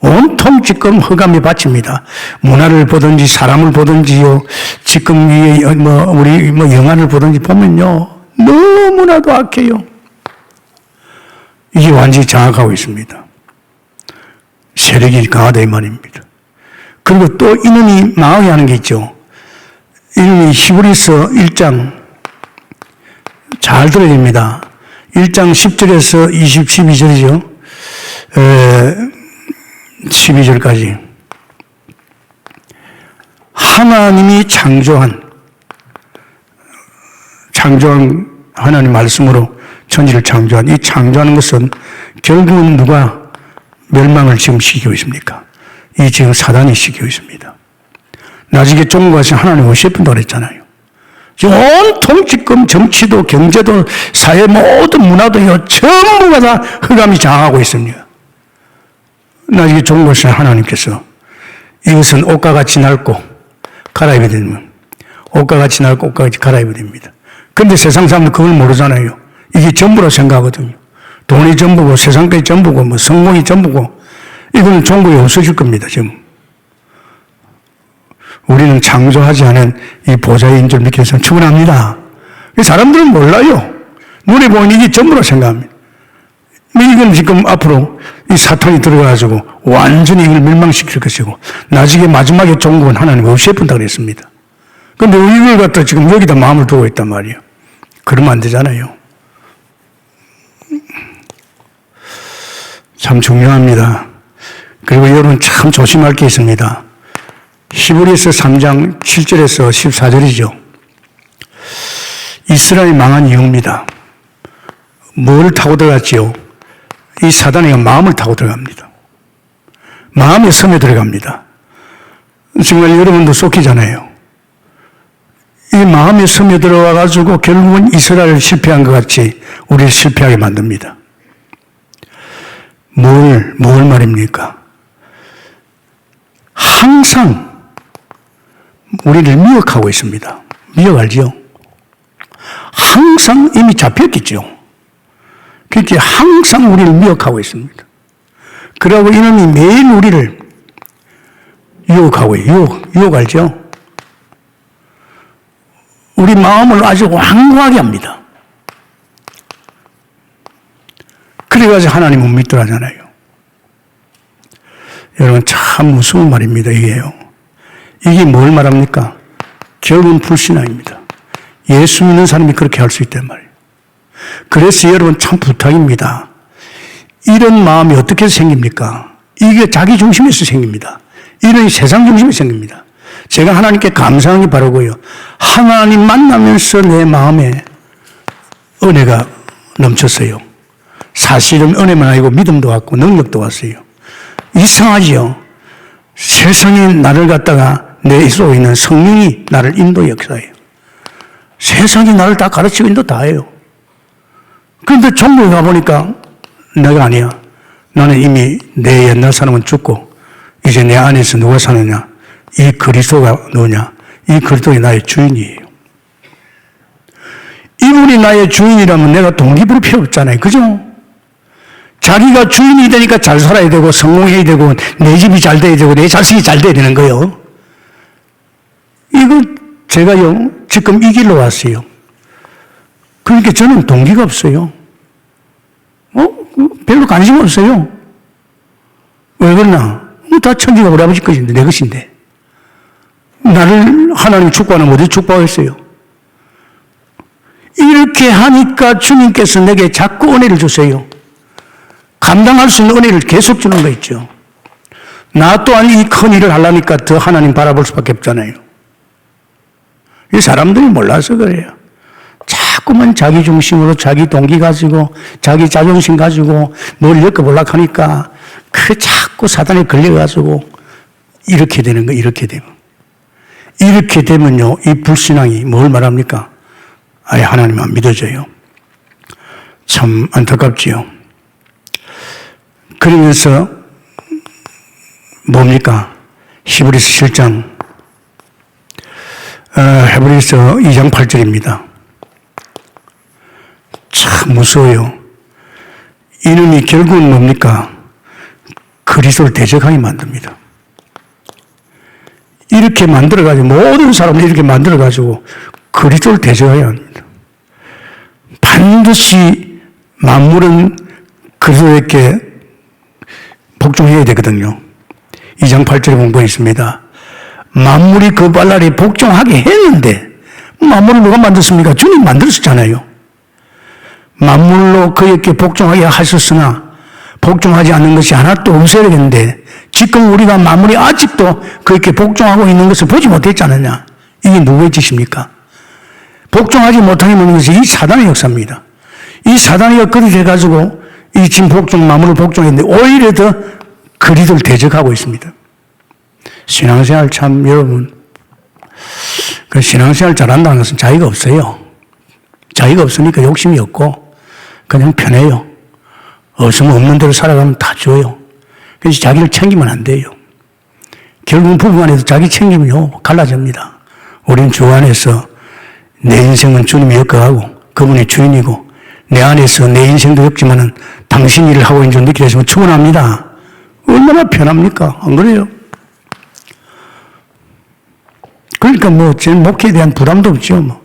온통 지금 흑암이 바칩니다. 문화를 보든지 사람을 보든지요. 지금 우리 영화를 보든지 보면요. 너무나도 악해요. 이게 완전히 장악하고 있습니다. 세력이 강하다 이 말입니다. 그리고 또 이놈이 망하게 하는 게 있죠. 이놈이 히브리서 1장 잘 들어야 됩니다. 1장 10절에서 12절이죠. 12절까지 하나님이 창조한 하나님 말씀으로 천지를 창조한 이 창조하는 것은 결국은 누가 멸망을 지금 시키고 있습니까? 이 지금 사단이 시키고 있습니다. 나중에 종과신 하나님 오실 분도 그랬잖아요. 온통 지금 정치도 경제도 사회 모든 문화도요 전부가 다 흑암이 장악하고 있습니다. 나중에 좋은 것을 하나님께서 이것은 옷과 같이 낡고 갈아입어야 되면 옷과 같이 낡고 옷과 같이 갈아입어야 됩니다. 그런데 세상 사람은 그걸 모르잖아요. 이게 전부로 생각하거든요. 돈이 전부고 세상까지 전부고 뭐 성공이 전부고 이거는 종국이 없어질 겁니다. 지금 우리는 창조하지 않은 이 보좌인 줄 믿기는 충분합니다. 사람들은 몰라요. 눈에 보면 이게 전부로 생각합니다. 이건 지금 앞으로 이 사탄이 들어가가지고 완전히 이걸 멸망시킬 것이고 나중에 마지막에 종국은 하나님 없애분다 그랬습니다. 그런데 이걸 갖다 지금 여기다 마음을 두고 있단 말이에요. 그러면 안 되잖아요. 참 중요합니다. 그리고 여러분 참 조심할 게 있습니다. 히브리서 3장 7절에서 14절이죠. 이스라엘이 망한 이유입니다. 뭘 타고 들어갔지요? 이 사단이 마음을 타고 들어갑니다. 마음의 섬에 들어갑니다. 정말 여러분도 쏟기잖아요. 이 마음의 섬에 들어와가지고 결국은 이스라엘을 실패한 것 같이 우리를 실패하게 만듭니다. 뭘 말입니까? 항상 우리를 미혹하고 있습니다. 미혹 알지요? 항상 이미 잡혔겠죠. 그렇게 항상 우리를 미혹하고 있습니다. 그러고 이놈이 매일 우리를 유혹하고 있어요. 유혹 알죠? 우리 마음을 아주 완고하게 합니다. 그래가지고 하나님 못 믿더라 하잖아요. 여러분 참 무서운 말입니다. 이게요. 이게 뭘 말합니까? 결국은 불신앙입니다. 예수 믿는 사람이 그렇게 할 수 있단 말이에요. 그래서 여러분 참 부탁입니다. 이런 마음이 어떻게 생깁니까? 이게 자기 중심에서 생깁니다. 이런 세상 중심에서 생깁니다. 제가 하나님께 감사한 게 바로고요. 하나님 만나면서 내 마음에 은혜가 넘쳤어요. 사실은 은혜만 아니고 믿음도 왔고 능력도 왔어요. 이상하지요? 세상이 나를 갖다가 내 속에 있는 성령이 나를 인도 역사해요. 세상이 나를 다 가르치고 인도 다 해요. 그런데 종교에 가보니까 내가 아니야. 나는 이미 내 옛날 사람은 죽고 이제 내 안에서 누가 사느냐? 이 그리스도가 누구냐? 이 그리스도가 나의 주인이에요. 이분이 나의 주인이라면 내가 독립을 필요 없잖아요. 그죠? 자기가 주인이 되니까 잘 살아야 되고 성공해야 되고 내 집이 잘 돼야 되고 내 자식이 잘 돼야 되는 거예요. 이거 제가요 지금 이 길로 왔어요. 그러니까 저는 동기가 없어요. 별로 관심 없어요. 왜 그러나? 다 천지가 우리 아버지 것인데 내 것인데 나를 하나님 축복하는 어디 축복하겠어요? 이렇게 하니까 주님께서 내게 자꾸 은혜를 주세요. 감당할 수 있는 은혜를 계속 주는 거 있죠. 나 또한 이 큰 일을 하려니까 더 하나님 바라볼 수밖에 없잖아요. 이 사람들이 몰라서 그래요. 자꾸만 자기 중심으로 자기 동기 가지고 자기 자존심 가지고 뭘 엮어보려고 하니까 그 자꾸 사단에 걸려가지고 이렇게 되는 거 이렇게 되면. 이렇게 되면요 이 불신앙이 뭘 말합니까? 아예 하나님 안 믿어져요. 참 안타깝지요. 그러면서 뭡니까? 히브리서 7장 히브리서 2장 8절입니다. 참 무서워요. 이놈이 결국은 뭡니까? 그리스도를 대적하게 만듭니다. 이렇게 만들어가지고 모든 사람을 이렇게 만들어가지고 그리스도를 대적하게 합니다. 반드시 만물은 그리스도에게 복종해야 되거든요. 2장 8절에 본거 있습니다. 만물이 그 발날에 복종하게 했는데 만물을 누가 만들었습니까? 주님 만들었잖아요. 만물로 그에게 복종하게 하셨으나 복종하지 않는 것이 하나도 없어야 되는데 지금 우리가 만물이 아직도 그에게 복종하고 있는 것을 보지 못했지 않느냐? 이게 누구의 짓입니까? 복종하지 못하게 만든 것이 이 사단의 역사입니다. 이 사단이 그리 돼가지고 이 지금 만물을 복종했는데 오히려 더 그리스도를 대적하고 있습니다. 신앙생활 참 여러분 그 신앙생활 잘한다는 것은 자기가 없어요. 자기가 없으니까 욕심이 없고 그냥 편해요. 없으면 없는 대로 살아가면 다 줘요. 그래서 자기를 챙기면 안 돼요. 결국은 부부 안에도 자기 챙기면요, 갈라집니다. 우리는 주 안에서 내 인생은 주님이 엮어가고 그분이 주인이고 내 안에서 내 인생도 엮지만은 당신 일을 하고 있는 줄 느끼게 되시면 충분합니다. 얼마나 편합니까? 안 그래요? 그러니까 제 목회에 대한 부담도 없죠.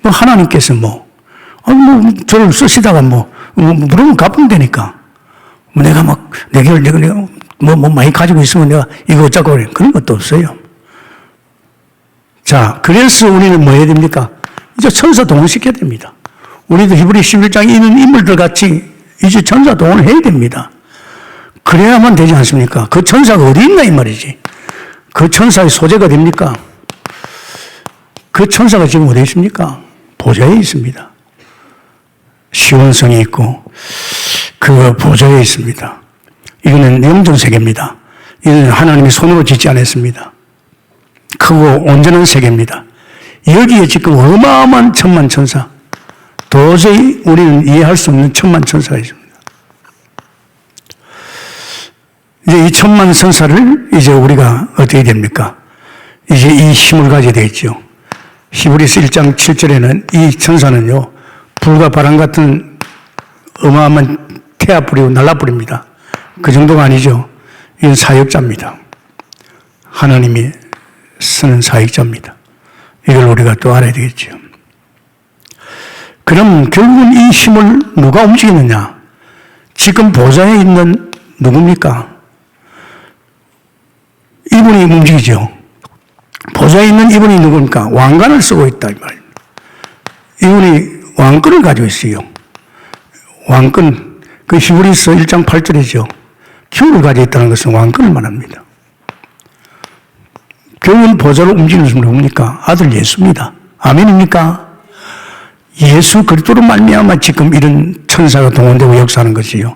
하나님께서 저를 쓰시다가 물으면 갚으면 되니까. 내가 내가 많이 가지고 있으면 내가 이거 어쩌고 그래. 그런 것도 없어요. 자, 그래서 우리는 뭐 해야 됩니까? 이제 천사 동원시켜야 됩니다. 우리도 히브리 11장에 있는 인물들 같이 이제 천사 동원을 해야 됩니다. 그래야만 되지 않습니까? 그 천사가 어디 있나 이 말이지. 그 천사의 소재가 됩니까? 그 천사가 지금 어디 있습니까? 보좌에 있습니다. 시온성이 있고 그 보좌에 있습니다. 이거는 영전 세계입니다. 이는 하나님이 손으로 짓지 않았습니다. 크고 온전한 세계입니다. 여기에 지금 어마어마한 천만 천사, 도저히 우리는 이해할 수 없는 천만 천사가 있습니다. 이제 이 천만 천사를 이제 우리가 어떻게 됩니까? 이제 이 힘을 가져야 되겠죠. 히브리서 1장 7절에는 이 천사는요, 불과 바람 같은 어마어마한 태아뿌리고 날라뿌립니다. 그 정도가 아니죠. 이건 사역자입니다. 하나님이 쓰는 사역자입니다. 이걸 우리가 또 알아야 되겠죠. 그럼 결국은 이 힘을 누가 움직이느냐? 지금 보좌에 있는 누굽니까? 이분이 움직이죠. 보좌에 있는 이분이 누굽니까? 왕관을 쓰고 있다, 이 말입니다. 이분이 왕권을 가지고 있어요. 왕권, 그 히브리서 1장 8절이죠. 기운을 가지고 있다는 것은 왕권을 말합니다. 결국은 보좌로 움직이는 분은 누굽니까? 아들 예수입니다. 아멘입니까? 예수 그리스도로 말미암아 지금 이런 천사가 동원되고 역사하는 것이요.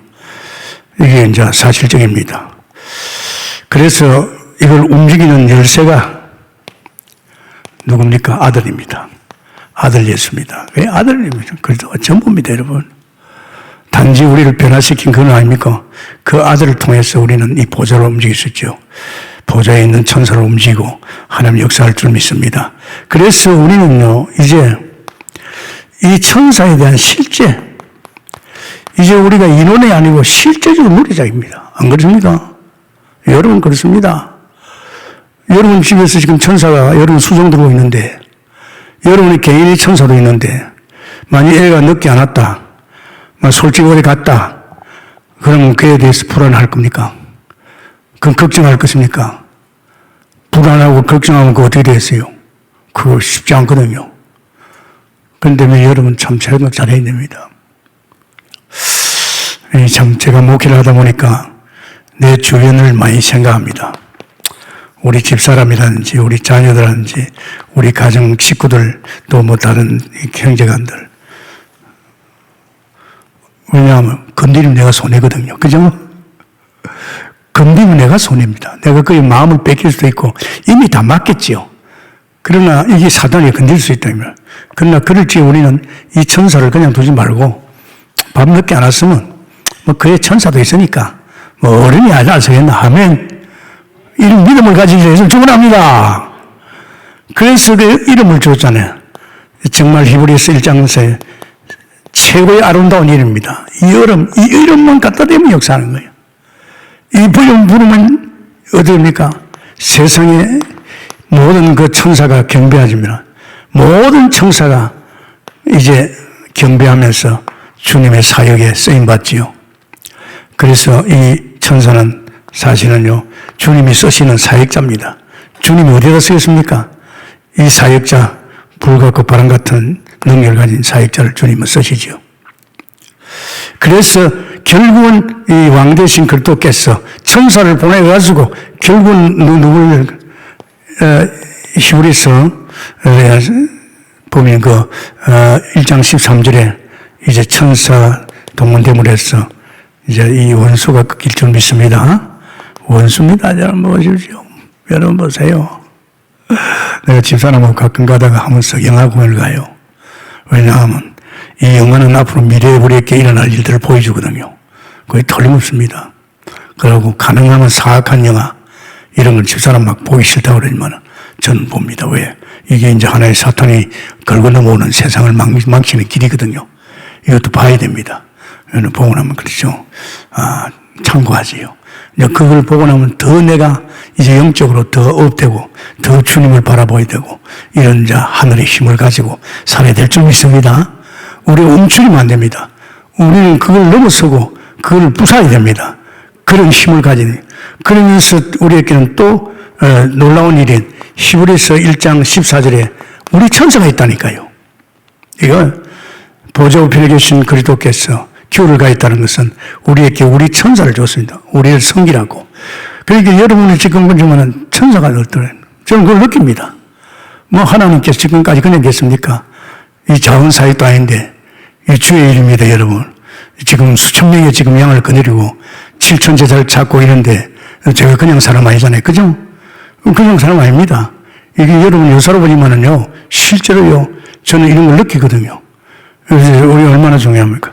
이게 이제 사실적입니다. 그래서 이걸 움직이는 열쇠가 누굽니까? 아들입니다. 아들 예수입니다. 왜 아들입니다? 그리스도가 전부입니다, 여러분. 단지 우리를 변화시킨 그건 아닙니까? 그 아들을 통해서 우리는 이 보좌로 움직일 수 있죠. 보좌에 있는 천사로 움직이고 하나님 역사할 줄 믿습니다. 그래서 우리는요, 이제 이 천사에 대한 실제, 이제 우리가 이론이 아니고 실제적으로 누리자입니다. 안 그렇습니까? 여러분 그렇습니다. 여러분 집에서 지금 천사가 여러분 수종 들고 있는데, 여러분의 개인의 천사도 있는데, 만약 애가 늦게 안 왔다, 솔직히 어디 갔다, 그러면 그에 대해서 불안할 겁니까? 그럼 걱정할 것입니까? 불안하고 걱정하면 그거 어떻게 되겠어요? 그거 쉽지 않거든요. 그런데 여러분 참 생각 잘해야 됩니다. 참 제가 목회를 하다 보니까 내 주변을 많이 생각합니다. 우리 집사람이라든지 우리 자녀들이라든지 우리 가정 식구들 또 다른 형제간들. 왜냐하면 건드리면 내가 손해거든요. 그죠? 건드리면 내가 손해입니다. 내가 그의 마음을 뺏길 수도 있고 이미 다 맞겠지요. 그러나 이게 사단이 건드릴 수 있다면, 그러나 그럴지 우리는 이 천사를 그냥 두지 말고 밥 늦게 안 왔으면 그의 천사도 있으니까 어른이 알아서 했나 하면 이런 믿음을 가지기 위해서 축원합니다. 그래서 그 이름을 줬잖아요. 정말 히브리서 1장에서 최고의 아름다운 이름입니다. 이 이름만 갖다 대면 역사하는 거예요. 이 부르면 어디입니까? 세상에 모든 그 천사가 경배하지만 모든 천사가 이제 경배하면서 주님의 사역에 쓰임받지요. 그래서 이 천사는 사실은요, 주님이 쓰시는 사역자입니다. 주님이 어디다 쓰였습니까? 이 사역자, 불 같고 바람 같은 능력을 가진 사역자를 주님은 쓰시죠. 그래서 결국은 이 왕 대신 그리스도께서 천사를 보내가지고 결국은 누구를 히브리서 보면 1장 13절에 이제 천사 동문대물에서 이제 이 원수가 끊길 줄 믿습니다. 원수입니다. 여러분 보십시오. 여러분 보세요. 내가 집사람하고 가끔 가다가 한번 영화관을 가요. 왜냐하면 이 영화는 앞으로 미래에 우리에게 일어날 일들을 보여주거든요. 거의 틀림없습니다. 그러고 가능하면 사악한 영화 이런 걸 집사람 막 보기 싫다고 그러지만 저는 봅니다. 왜? 이게 이제 하나의 사탄이 걸고 넘어오는 세상을 망치는 길이거든요. 이것도 봐야 됩니다. 보고 나면 그렇죠. 참고하지요. 그걸 보고 나면 더 내가 이제 영적으로 더 업되고 더 주님을 바라보야 되고 이런 하늘의 힘을 가지고 살아야 될 줄 믿습니다. 우리 움츠리면 안 됩니다. 우리는 그걸 넘어서고 그걸 부숴야 됩니다. 그런 힘을 가지는. 그러면서 우리에게는 또 놀라운 일인 히브리서 1장 14절에 우리 천사가 있다니까요. 이거 보좌 우편에 계신 그리스도께서 기호를 가했다는 것은 우리에게 우리 천사를 줬습니다. 우리를 섬기라고. 그러니까 여러분이 지금 보시면 천사가 어떠래요? 저는 그걸 느낍니다. 하나님께서 지금까지 그냥 계십니까? 이 작은 사역도 아닌데 이 주의 일입니다, 여러분. 지금 수천 명의 지금 양을 거느리고 7천 제자를 찾고 이런데 제가 그냥 사람 아니잖아요. 그죠? 그냥 사람 아닙니다. 이게 여러분 요사로 보지만은요, 실제로요, 저는 이런 걸 느끼거든요. 그래서 우리 얼마나 중요합니까?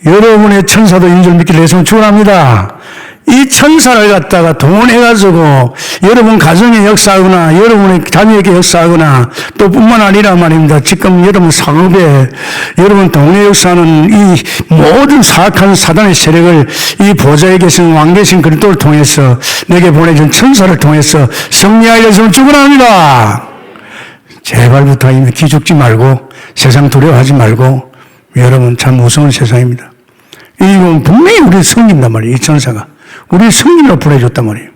여러분의 천사도 인줄 믿기 위해서는 축원합니다. 이 천사를 갖다가 동원해가지고 여러분 가정에 역사하거나 여러분의 자녀에게 역사하거나 또 뿐만 아니라 말입니다. 지금 여러분 사업에 여러분 동네 역사하는 이 모든 사악한 사단의 세력을 이 보좌에 계신 왕 계신 그리스도를 통해서 내게 보내준 천사를 통해서 승리하게 되시면 축원합니다. 제발 부탁입니다. 기죽지 말고 세상 두려워하지 말고 여러분 참 무서운 세상입니다. 이건 분명히 우리를 섬긴단 말이에요. 이 천사가. 우리를 성인으로 보내줬단 말이에요.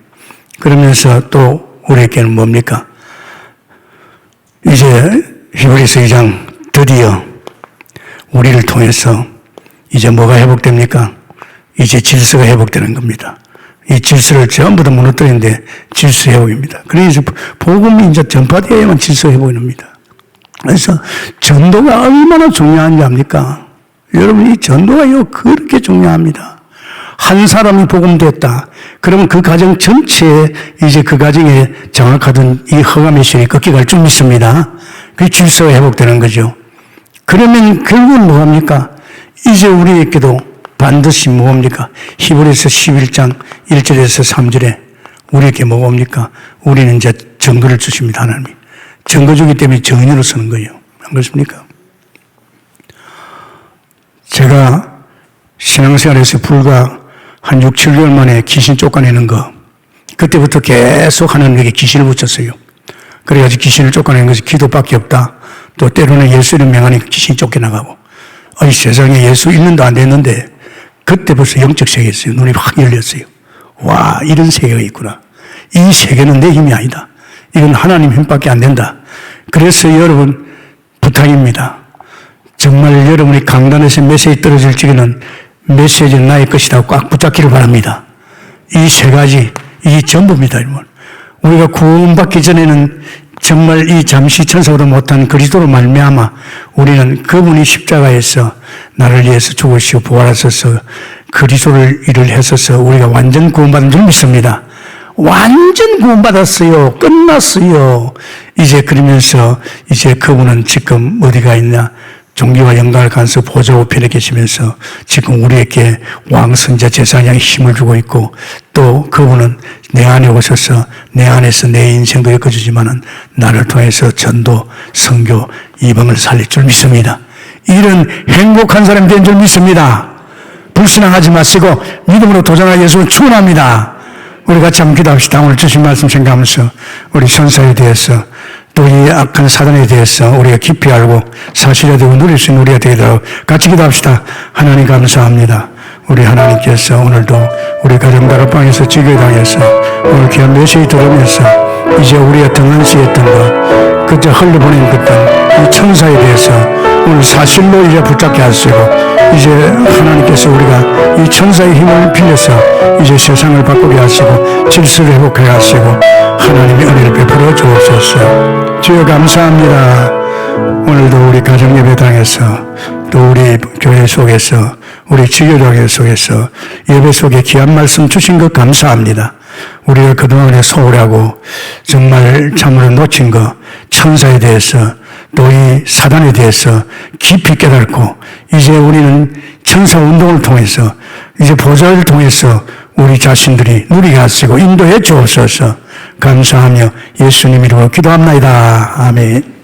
그러면서 또 우리에게는 뭡니까? 이제 히브리서 2장 드디어 우리를 통해서 이제 뭐가 회복됩니까? 이제 질서가 회복되는 겁니다. 이 질서를 전부 다 무너뜨리는데 질서 회복입니다. 그래서 복음이 이제 전파되어야만 질서 회복이 납니다. 그래서 전도가 얼마나 중요한지 압니까? 여러분 이 전도가요 그렇게 중요합니다. 한 사람이 복음됐다. 그러면 그 가정 전체에 이제 그 가정에 정확하던 이 허감의 실이 꺾여갈 줄 믿습니다. 그 질서가 회복되는 거죠. 그러면 결국은 뭐합니까? 이제 우리에게도 반드시 뭐합니까? 히브리서 11장 1절에서 3절에 우리에게 뭐합니까? 우리는 이제 증거를 주십니다. 하나님이. 증거 주기 때문에 증인으로 서는 거예요. 안 그렇습니까? 제가 신앙생활에서 불과 한 6, 7개월 만에 귀신 쫓아내는 거, 그때부터 계속 하나님에게 귀신을 붙였어요. 그래가지고 귀신을 쫓아내는 것이 기도밖에 없다. 또 때로는 예수 이름 명하니까 귀신이 쫓겨나가고. 아니, 세상에 예수 1년도 안 됐는데, 그때 벌써 영적 세계였어요. 눈이 확 열렸어요. 와, 이런 세계가 있구나. 이 세계는 내 힘이 아니다. 이건 하나님 힘밖에 안 된다. 그래서 여러분, 부탁입니다. 정말 여러분이 강단에서 메시지 떨어질 적에는 메시지는 나의 것이다 꽉 붙잡기를 바랍니다. 이 세 가지, 이게 전부입니다, 여러분. 우리가 구원받기 전에는 정말 이 잠시 천사보다 못한 그리스도로 말미암아 우리는 그분이 십자가에서 나를 위해서 죽으시고 부활하셔서 그리스도를 일을 했어서 우리가 완전 구원받은 줄 믿습니다. 완전 구원받았어요. 끝났어요. 이제 그러면서 이제 그분은 지금 어디가 있냐? 존귀와 영광을 가서 보좌 우편에 계시면서 지금 우리에게 왕선자 제사장의 힘을 주고 있고 또 그분은 내 안에 오셔서 내 안에서 내 인생도 엮어주지만은 나를 통해서 전도, 선교, 이방을 살릴 줄 믿습니다. 이런 행복한 사람이 된 줄 믿습니다. 불신앙하지 마시고 믿음으로 도전할 예수를 축원합니다. 우리 같이 한번 기도합시다. 오늘 주신 말씀 생각하면서 우리 선사에 대해서 또 이 악한 사단에 대해서 우리가 깊이 알고 사실이 되고 누릴 수 있는 우리가 되도록 같이 기도합시다. 하나님 감사합니다. 우리 하나님께서 오늘도 우리 가정 다락방에서 지교당해서 오늘 귀한 메시지 들으면서 이제 우리가 등한시했던 것, 그저 흘려보낸 것들, 이 천사에 대해서 오늘 사실로 이제 붙잡게 하시고 이제 하나님께서 우리가 이 천사의 힘을 빌려서 이제 세상을 바꾸게 하시고 질서를 회복하게 하시고 하나님의 은혜를 베풀어 주옵소서. 주여 감사합니다. 오늘도 우리 가정예배당에서 또 우리 교회 속에서 우리 지교장회 속에서 예배 속에 귀한 말씀 주신 것 감사합니다. 우리가 그동안에 소홀하고 정말 참으로 놓친 것 천사에 대해서 또 이 사단에 대해서 깊이 깨닫고 이제 우리는 천사 운동을 통해서 이제 보좌를 통해서 우리 자신들이 누리게 하시고 인도해 주옵소서. 감사하며 예수님 이름으로 기도합나이다. 아멘.